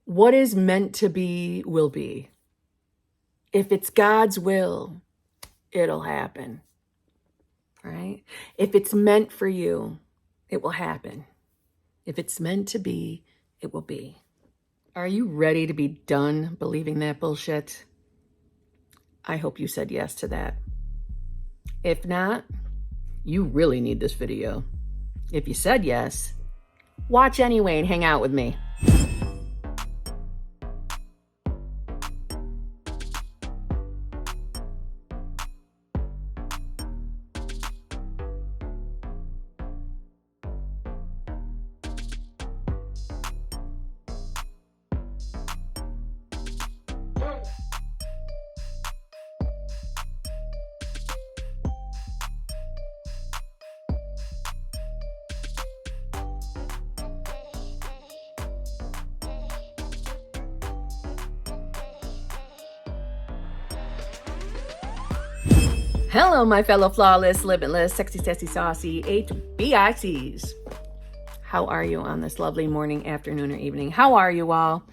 What is meant to be will be. If it's God's will, it'll happen. Right? If it's meant for you, it will happen. If it's meant to be, it will be. Are you ready to be done believing that bullshit? I hope you said yes to that. If not, you really need this video. If you said yes, watch anyway and hang out with me. Hello, my fellow flawless, limitless, sexy, sassy, saucy Hbics. How are you on this lovely morning, afternoon, or evening? How are you all?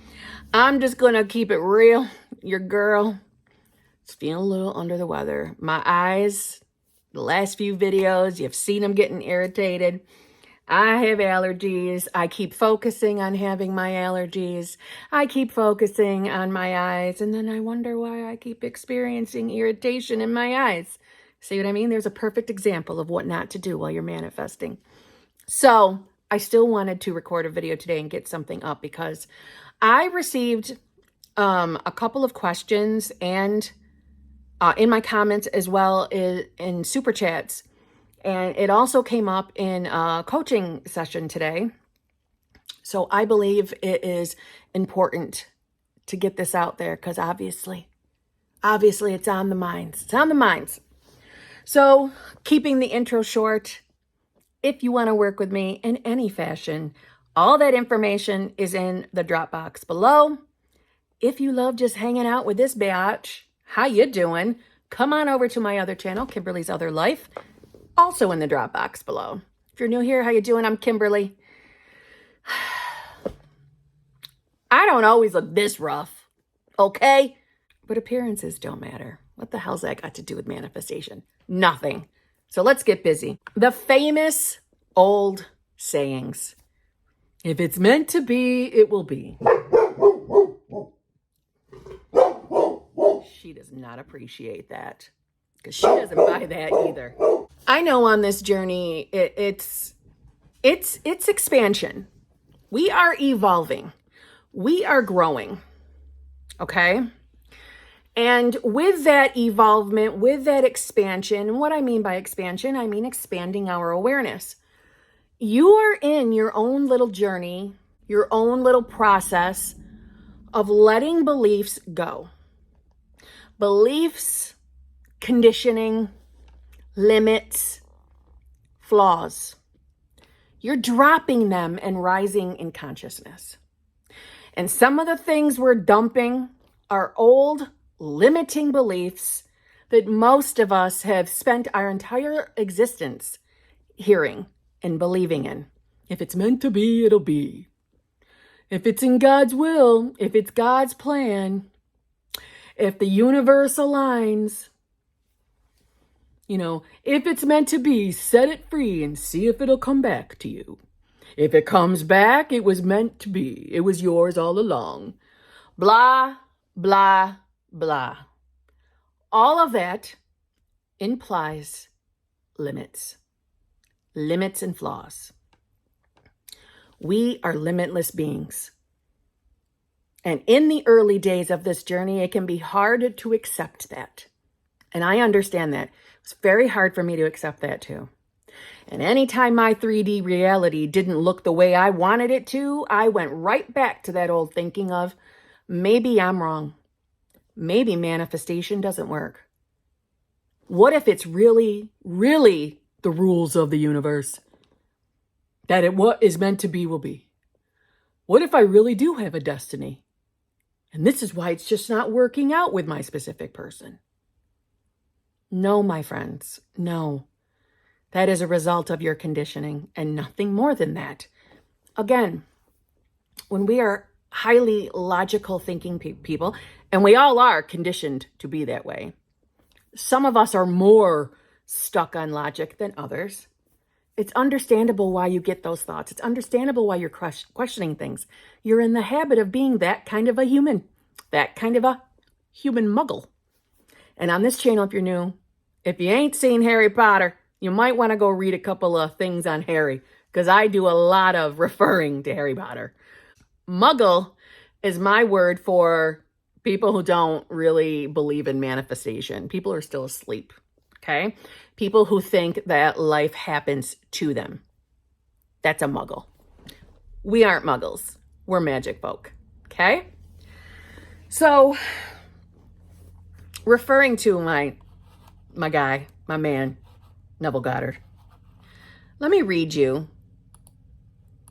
I'm just going to keep it real. Your girl is feeling a little under the weather. My eyes, the last few videos, you've seen them getting irritated. I have allergies. I keep focusing on having my allergies. I keep focusing on my eyes. And then I wonder why I keep experiencing irritation in my eyes. See what I mean? There's a perfect example of what not to do while you're manifesting. So I still wanted to record a video today and get something up because I received a couple of questions and in my comments as well in super chats. And it also came up in a coaching session today. So I believe it is important to get this out there because obviously it's on the minds. It's on the minds. So keeping the intro short, if you want to work with me in any fashion, all that information is in the drop box below. If you love just hanging out with this biatch, how you doing? Come on over to my other channel, Kimberly's Other Life. Also in the drop box below. If you're new here, how you doing? I'm Kimberly. I don't always look this rough, okay? But appearances don't matter. What the hell's that got to do with manifestation? Nothing. So let's get busy. The famous old sayings. If it's meant to be, it will be. She does not appreciate that because she doesn't buy that either. I know on this journey, it's expansion. We are evolving. We are growing. Okay? And with that evolvement, with that expansion, what I mean by expansion, I mean expanding our awareness. You are in your own little journey, your own little process of letting beliefs go. Beliefs, conditioning, limits, flaws. You're dropping them and rising in consciousness. And some of the things we're dumping are old, limiting beliefs that most of us have spent our entire existence hearing and believing in. If it's meant to be, it'll be. If it's in God's will, if it's God's plan, if the universe aligns, you know, if it's meant to be, set it free and see if it'll come back to you. If it comes back, it was meant to be. It was yours all along. Blah, blah, blah. All of that implies limits. Limits and flaws. We are limitless beings. And in the early days of this journey, it can be hard to accept that. And I understand that. It's very hard for me to accept that too. And anytime my 3D reality didn't look the way I wanted it to, I went right back to that old thinking of, maybe I'm wrong. Maybe manifestation doesn't work. What if it's really, really the rules of the universe? That what is meant to be will be. What if I really do have a destiny? And this is why it's just not working out with my specific person. No, my friends, no. That is a result of your conditioning and nothing more than that. Again, when we are highly logical thinking people, and we all are conditioned to be that way. Some of us are more stuck on logic than others. It's understandable why you get those thoughts. It's understandable why you're questioning things. You're in the habit of being that kind of a human, that kind of a human muggle. And on this channel, if you're new, if you ain't seen Harry Potter, you might want to go read a couple of things on Harry, because I do a lot of referring to Harry Potter. Muggle is my word for people who don't really believe in manifestation. People who are still asleep, okay? People who think that life happens to them. That's a muggle. We aren't muggles. We're magic folk, okay? So, referring to my guy, my man, Neville Goddard, let me read you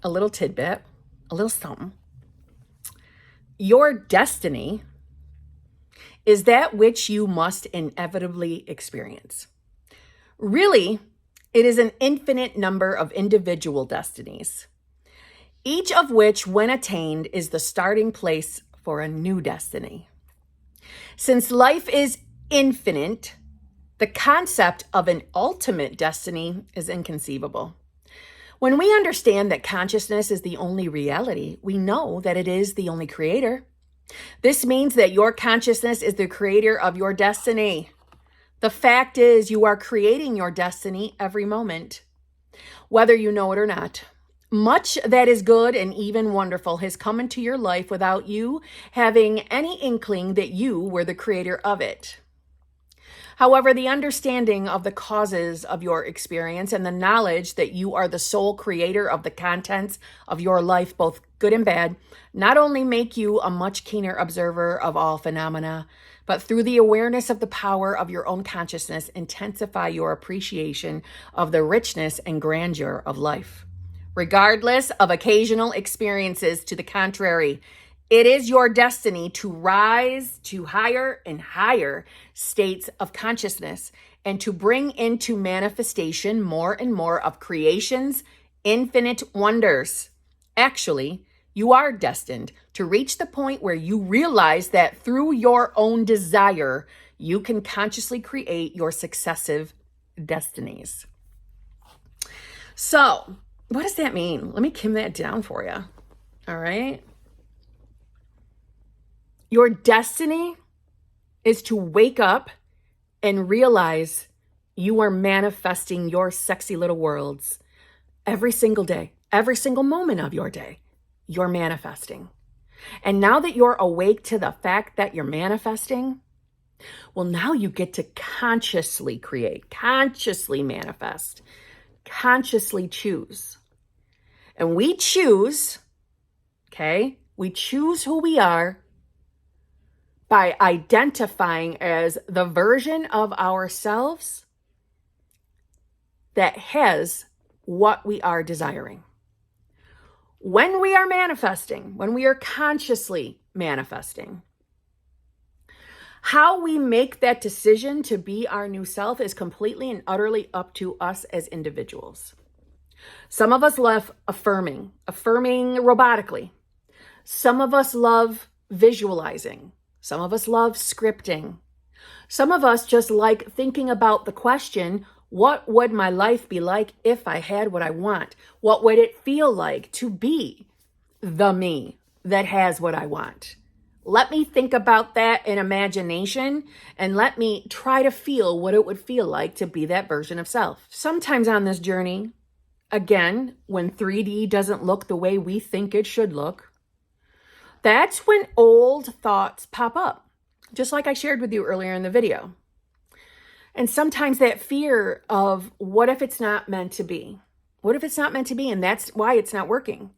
a little tidbit, a little something. Your destiny is that which you must inevitably experience. Really, it is an infinite number of individual destinies, each of which, when attained, is the starting place for a new destiny. Since life is infinite, the concept of an ultimate destiny is inconceivable. When we understand that consciousness is the only reality, we know that it is the only creator. This means that your consciousness is the creator of your destiny. The fact is, you are creating your destiny every moment, whether you know it or not. Much that is good and even wonderful has come into your life without you having any inkling that you were the creator of it. However, the understanding of the causes of your experience and the knowledge that you are the sole creator of the contents of your life, both good and bad, not only make you a much keener observer of all phenomena, but through the awareness of the power of your own consciousness, intensify your appreciation of the richness and grandeur of life. Regardless of occasional experiences to the contrary, it is your destiny to rise to higher and higher states of consciousness and to bring into manifestation more and more of creation's infinite wonders. Actually, you are destined to reach the point where you realize that through your own desire, you can consciously create your successive destinies. So, what does that mean? Let me kim that down for you. All right. Your destiny is to wake up and realize you are manifesting your sexy little worlds every single day, every single moment of your day. You're manifesting. And now that you're awake to the fact that you're manifesting, well, now you get to consciously create, consciously manifest, consciously choose. And we choose, okay? We choose who we are by identifying as the version of ourselves that has what we are desiring. When we are manifesting, when we are consciously manifesting, how we make that decision to be our new self is completely and utterly up to us as individuals. Some of us love affirming robotically. Some of us love visualizing. Some of us love scripting. Some of us just like thinking about the question, what would my life be like if I had what I want? What would it feel like to be the me that has what I want? Let me think about that in imagination and let me try to feel what it would feel like to be that version of self. Sometimes on this journey, again, when 3D doesn't look the way we think it should look, that's when old thoughts pop up, just like I shared with you earlier in the video. And sometimes that fear of what if it's not meant to be? What if it's not meant to be and that's why it's not working?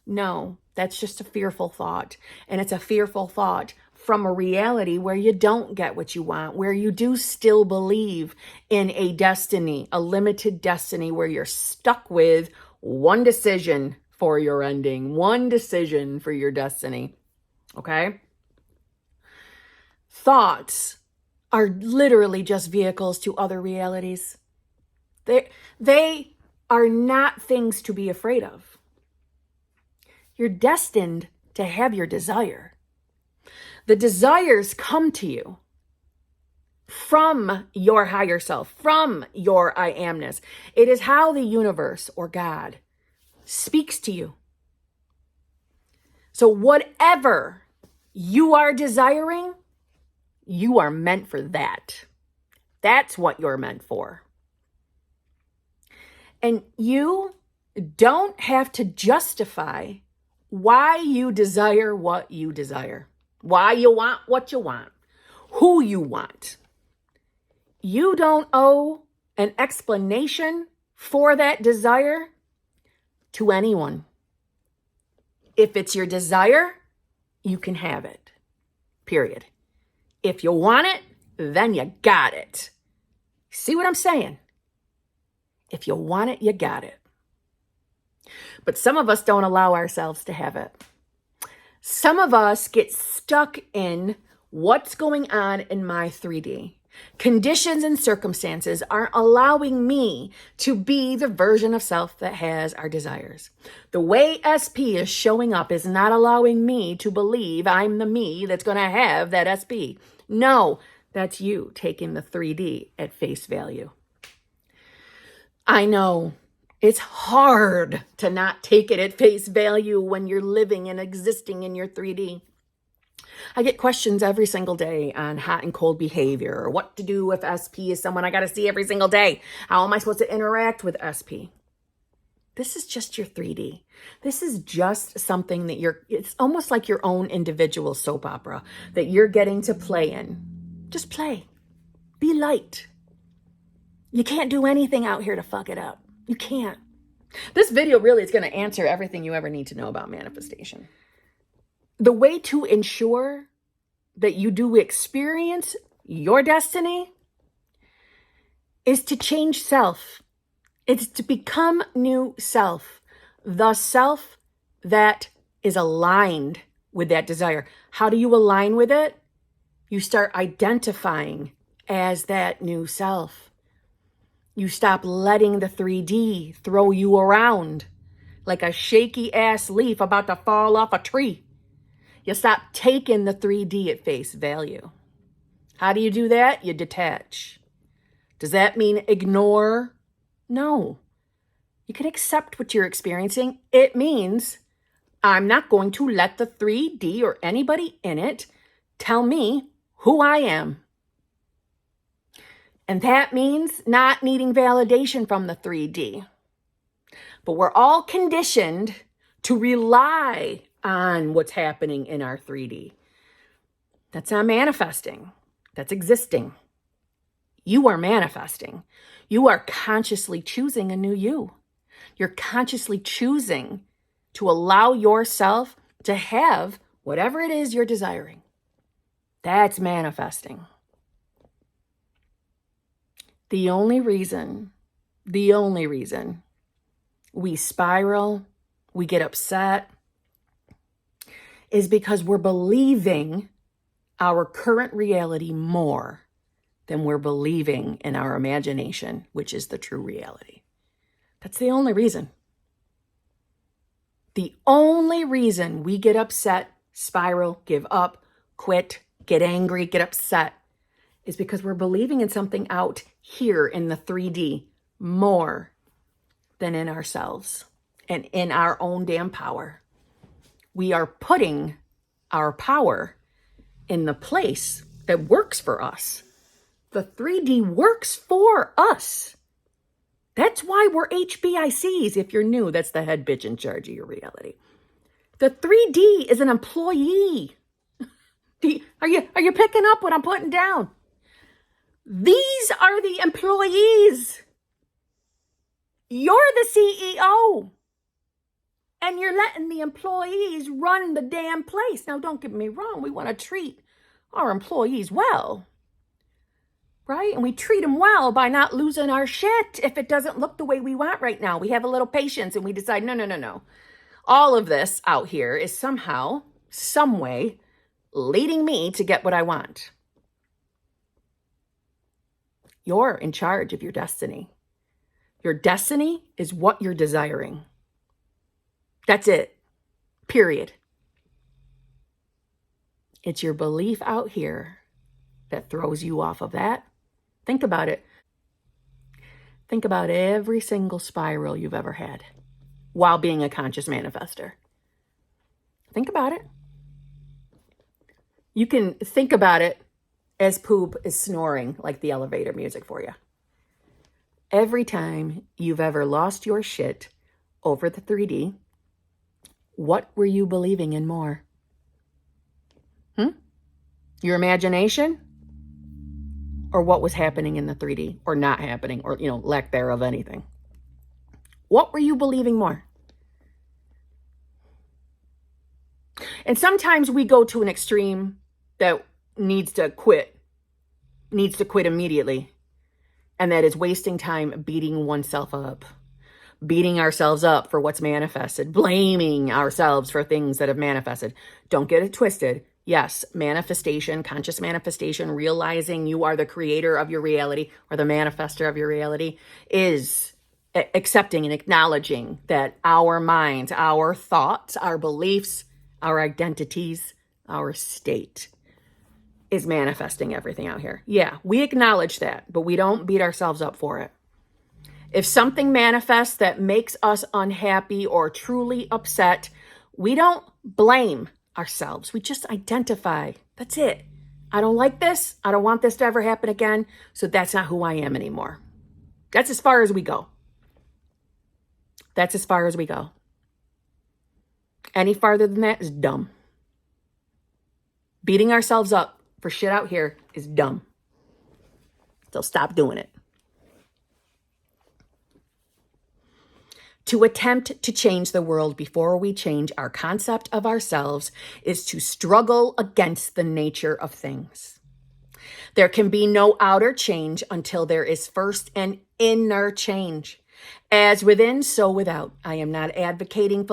No, that's just a fearful thought. And it's a fearful thought from a reality where you don't get what you want, where you do still believe in a destiny, a limited destiny where you're stuck with one decision for your ending, one decision for your destiny. Okay? Thoughts are literally just vehicles to other realities. They are not things to be afraid of. You're destined to have your desire. The desires come to you from your higher self, from your I amness. It is how the universe or God speaks to you. So whatever you are desiring, you are meant for that. That's what you're meant for. And you don't have to justify why you desire what you desire, why you want what you want, who you want. You don't owe an explanation for that desire to anyone. If it's your desire, you can have it. Period. If you want it, then you got it. See what I'm saying? If you want it, you got it. But some of us don't allow ourselves to have it. Some of us get stuck in what's going on in my 3D. Conditions and circumstances aren't allowing me to be the version of self that has our desires. The way SP is showing up is not allowing me to believe I'm the me that's going to have that SP. No, that's you taking the 3D at face value. I know it's hard to not take it at face value when you're living and existing in your 3D. I get questions every single day on hot and cold behavior, or what to do if SP is someone I got to see every single day. How am I supposed to interact with SP? This is just your 3D. This is just something that it's almost like your own individual soap opera that you're getting to play in. Just play. Be light. You can't do anything out here to fuck it up. You can't. This video really is going to answer everything you ever need to know about manifestation. The way to ensure that you do experience your destiny is to change self. It's to become new self, the self that is aligned with that desire. How do you align with it? You start identifying as that new self. You stop letting the 3D throw you around like a shaky ass leaf about to fall off a tree. You stop taking the 3D at face value. How do you do that? You detach. Does that mean ignore? No. You can accept what you're experiencing. It means I'm not going to let the 3D or anybody in it tell me who I am. And that means not needing validation from the 3D. But we're all conditioned to rely on what's happening in our 3D. That's not manifesting. That's existing. You are manifesting. You are consciously choosing a new you. You're consciously choosing to allow yourself to have whatever it is you're desiring. That's manifesting. The only reason we spiral, we get upset, is because we're believing our current reality more than we're believing in our imagination, which is the true reality. That's the only reason. The only reason we get upset, spiral, give up, quit, get angry, get upset, is because we're believing in something out here in the 3D more than in ourselves and in our own damn power. We are putting our power in the place that works for us. The 3D works for us. That's why we're HBICs. If you're new, that's the head bitch in charge of your reality. The 3D is an employee. Are you picking up what I'm putting down? These are the employees. You're the CEO. And you're letting the employees run the damn place. Now, don't get me wrong. We want to treat our employees well. Right? And we treat them well by not losing our shit if it doesn't look the way we want right now. We have a little patience and we decide, no. All of this out here is somehow, some way, leading me to get what I want. You're in charge of your destiny. Your destiny is what you're desiring. That's it. Period. It's your belief out here that throws you off of that. Think about it. Think about every single spiral you've ever had while being a conscious manifester. Think about it. You can think about it as poop is snoring like the elevator music for you. Every time you've ever lost your shit over the 3D, what were you believing in more? Your imagination? Or what was happening in the 3D, or not happening, or, lack thereof anything? What were you believing more? And sometimes we go to an extreme that needs to quit immediately. And that is wasting time beating oneself up, beating ourselves up for what's manifested, blaming ourselves for things that have manifested. Don't get it twisted. Yes, manifestation, conscious manifestation, realizing you are the creator of your reality or the manifester of your reality is accepting and acknowledging that our minds, our thoughts, our beliefs, our identities, our state is manifesting everything out here. Yeah, we acknowledge that, but we don't beat ourselves up for it. If something manifests that makes us unhappy or truly upset, we don't blame ourselves. We just identify. That's it. I don't like this. I don't want this to ever happen again. So that's not who I am anymore. That's as far as we go. That's as far as we go. Any farther than that is dumb. Beating ourselves up for shit out here is dumb. So stop doing it. To attempt to change the world before we change our concept of ourselves is to struggle against the nature of things. There can be no outer change until there is first an inner change. As within, so without. I am not advocating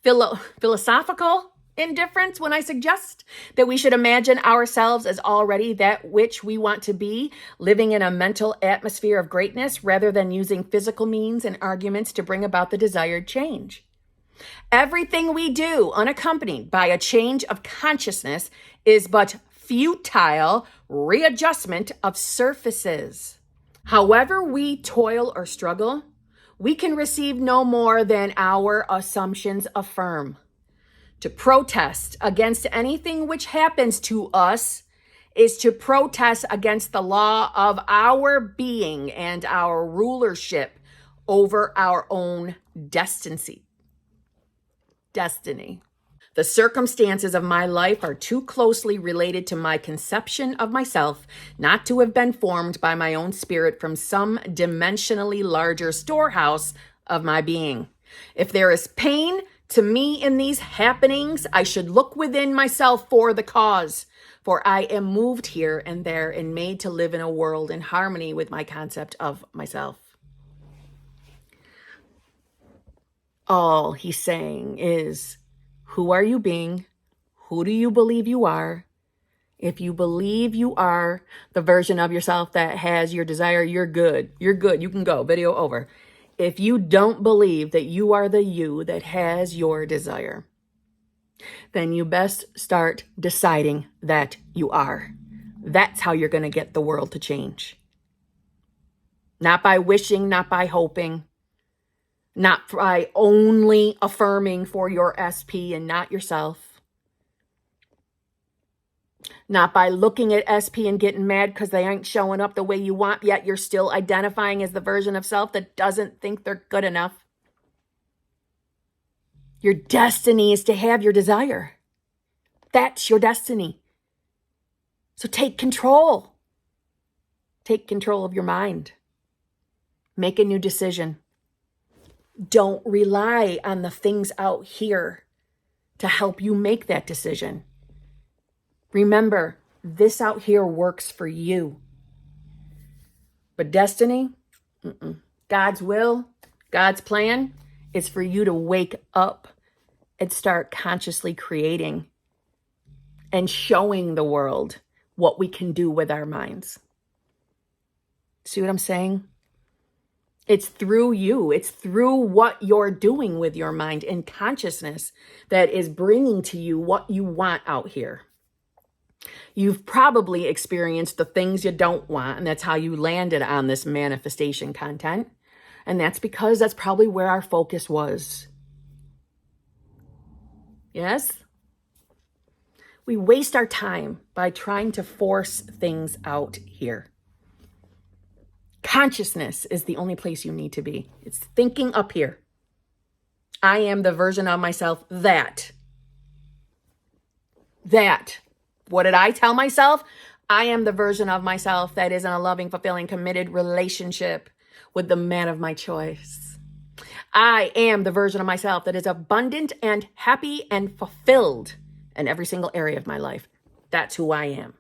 philosophical indifference when I suggest that we should imagine ourselves as already that which we want to be, living in a mental atmosphere of greatness rather than using physical means and arguments to bring about the desired change. Everything we do unaccompanied by a change of consciousness is but futile readjustment of surfaces. However we toil or struggle, we can receive no more than our assumptions affirm. To protest against anything which happens to us is to protest against the law of our being and our rulership over our own destiny. The circumstances of my life are too closely related to my conception of myself not to have been formed by my own spirit from some dimensionally larger storehouse of my being. If there is pain to me in these happenings, I should look within myself for the cause, for I am moved here and there and made to live in a world in harmony with my concept of myself. All he's saying is, who are you being? Who do you believe you are? If you believe you are the version of yourself that has your desire, you're good. You're good. You can go. Video over. If you don't believe that you are the you that has your desire, then you best start deciding that you are. That's how you're going to get the world to change. Not by wishing, not by hoping, not by only affirming for your SP and not yourself. Not by looking at SP and getting mad because they ain't showing up the way you want, yet you're still identifying as the version of self that doesn't think they're good enough. Your destiny is to have your desire. That's your destiny. So take control. Take control of your mind. Make a new decision. Don't rely on the things out here to help you make that decision. Remember, this out here works for you. But destiny, God's will, God's plan is for you to wake up and start consciously creating and showing the world what we can do with our minds. See what I'm saying? It's through you. It's through what you're doing with your mind and consciousness that is bringing to you what you want out here. You've probably experienced the things you don't want, and that's how you landed on this manifestation content. And that's because that's probably where our focus was. Yes? We waste our time by trying to force things out here. Consciousness is the only place you need to be. It's thinking up here. I am the version of myself that. What did I tell myself? I am the version of myself that is in a loving, fulfilling, committed relationship with the man of my choice. I am the version of myself that is abundant and happy and fulfilled in every single area of my life. That's who I am.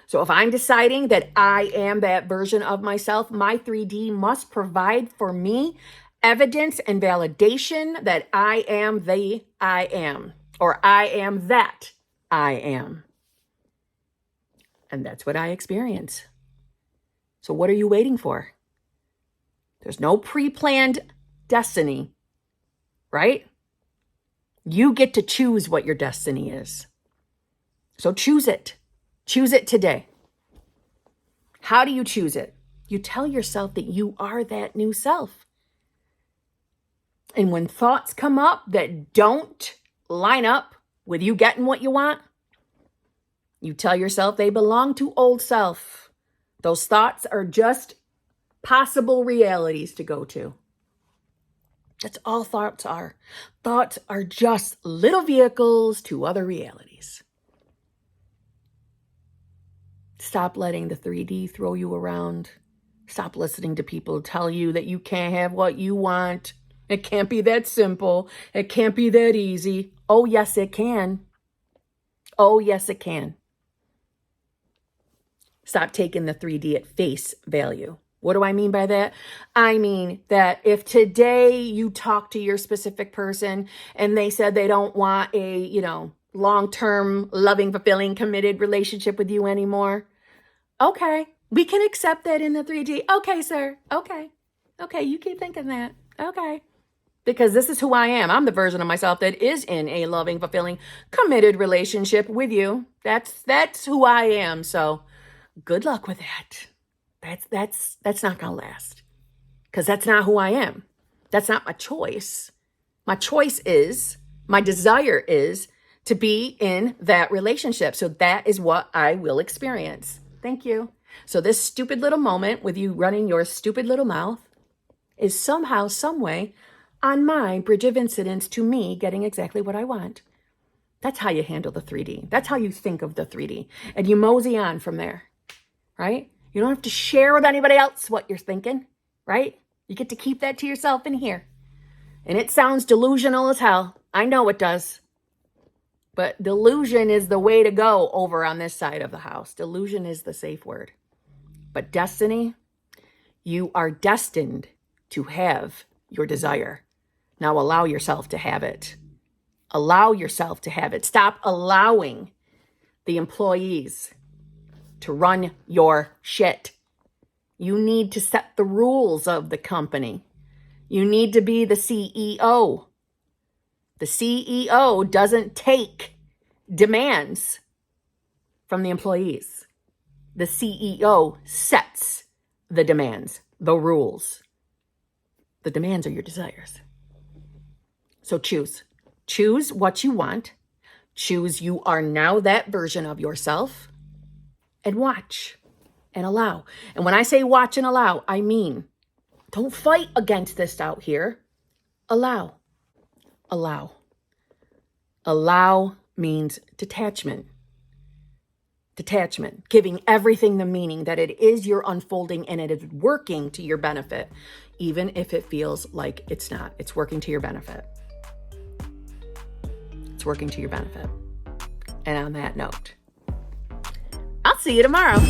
So if I'm deciding that I am that version of myself, my 3D must provide for me evidence and validation that I am the I am, or I am that I am. And that's what I experience. So what are you waiting for? There's no pre-planned destiny, right? You get to choose what your destiny is. So choose it. Choose it today. How do you choose it? You tell yourself that you are that new self. And when thoughts come up that don't line up with you getting what you want, you tell yourself they belong to old self. Those thoughts are just possible realities to go to. That's all thoughts are. Thoughts are just little vehicles to other realities. Stop letting the 3D throw you around. Stop listening to people tell you that you can't have what you want. It can't be that simple. It can't be that easy. Oh, yes, it can. Oh, yes, it can. Stop taking the 3D at face value. What do I mean by that? I mean that if today you talk to your specific person and they said they don't want a, long-term, loving, fulfilling, committed relationship with you anymore, okay, we can accept that in the 3D. Okay, sir. Okay, you keep thinking that. Okay. Because this is who I am. I'm the version of myself that is in a loving, fulfilling, committed relationship with you. That's who I am. So good luck with that. That's not going to last. Because that's not who I am. That's not my choice. My desire is to be in that relationship. So that is what I will experience. Thank you. So this stupid little moment with you running your stupid little mouth is somehow, some way, on my bridge of incidents to me getting exactly what I want. That's how you handle the 3D. That's how you think of the 3D. And you mosey on from there, right? You don't have to share with anybody else what you're thinking, right? You get to keep that to yourself in here. And it sounds delusional as hell. I know it does. But delusion is the way to go over on this side of the house. Delusion is the safe word. But destiny, you are destined to have your desire. Now allow yourself to have it. Allow yourself to have it. Stop allowing the employees to run your shit. You need to set the rules of the company. You need to be the CEO. The CEO doesn't take demands from the employees. The CEO sets the demands, the rules. The demands are your desires. So choose. Choose what you want. Choose you are now that version of yourself. And watch and allow. And when I say watch and allow, I mean, don't fight against this out here. Allow. Allow. Allow means detachment. Detachment, giving everything the meaning that it is your unfolding and it is working to your benefit, even if it feels like it's not. It's working to your benefit. It's working to your benefit. And on that note, I'll see you tomorrow.